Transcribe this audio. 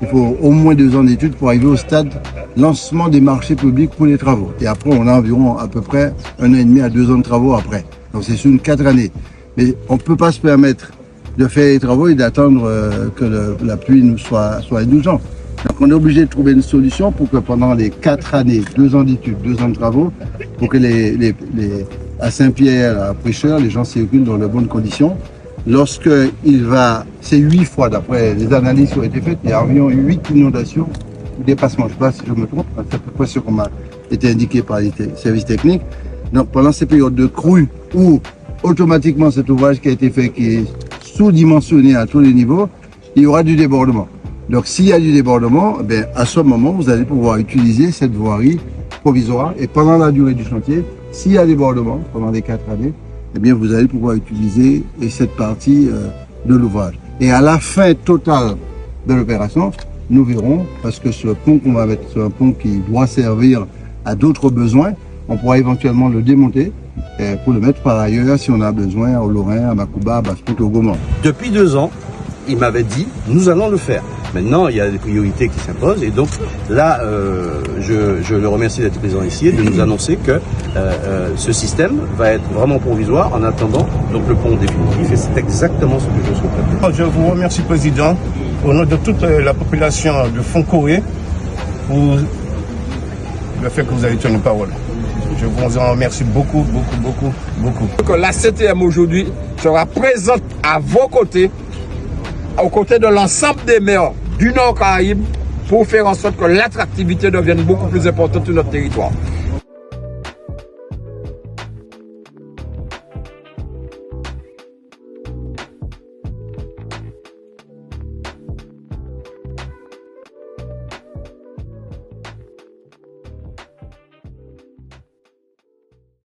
il faut au moins 2 ans d'études pour arriver au stade lancement des marchés publics pour les travaux. Et après, on a environ à peu près 1 an et demi à 2 ans de travaux après. Donc c'est sur une 4 années. Mais on ne peut pas se permettre de faire les travaux et d'attendre que la pluie nous soit indulgente. Donc on est obligé de trouver une solution pour que pendant les 4 années, 2 ans d'études, 2 ans de travaux, pour que à Saint-Pierre, à Prêcheur, les gens circulent dans de bonnes conditions. Lorsque c'est 8 fois d'après les analyses qui ont été faites, il y a environ 8 inondations ou dépassements, je ne sais pas si je me trompe, c'est à peu près ce qu'on m'a été indiqué par les services techniques. Donc pendant ces périodes de crue où automatiquement cet ouvrage qui a été fait, qui est sous-dimensionné à tous les niveaux, il y aura du débordement. Donc s'il y a du débordement, à ce moment, vous allez pouvoir utiliser cette voirie provisoire et pendant la durée du chantier, s'il y a débordement pendant les 4 années, vous allez pouvoir utiliser cette partie de l'ouvrage. Et à la fin totale de l'opération, nous verrons, parce que ce pont qu'on va mettre, c'est un pont qui doit servir à d'autres besoins, on pourra éventuellement le démonter pour le mettre par ailleurs si on a besoin au Lorrain, à Macouba, à Basse-Côte, au Gaumont. Depuis 2 ans, il m'avait dit, nous allons le faire. Maintenant, il y a des priorités qui s'imposent et donc là, je le remercie d'être présent ici et de nous annoncer que ce système va être vraiment provisoire en attendant donc le pont définitif et c'est exactement ce que je souhaite. Je vous remercie, Président, au nom de toute la population de Foncoré pour le fait que vous avez tenu parole. Je vous en remercie beaucoup. Que la CTM aujourd'hui sera présente à vos côtés, aux côtés de l'ensemble des maires du Nord Caraïbe, pour faire en sorte que l'attractivité devienne beaucoup plus importante sur notre territoire.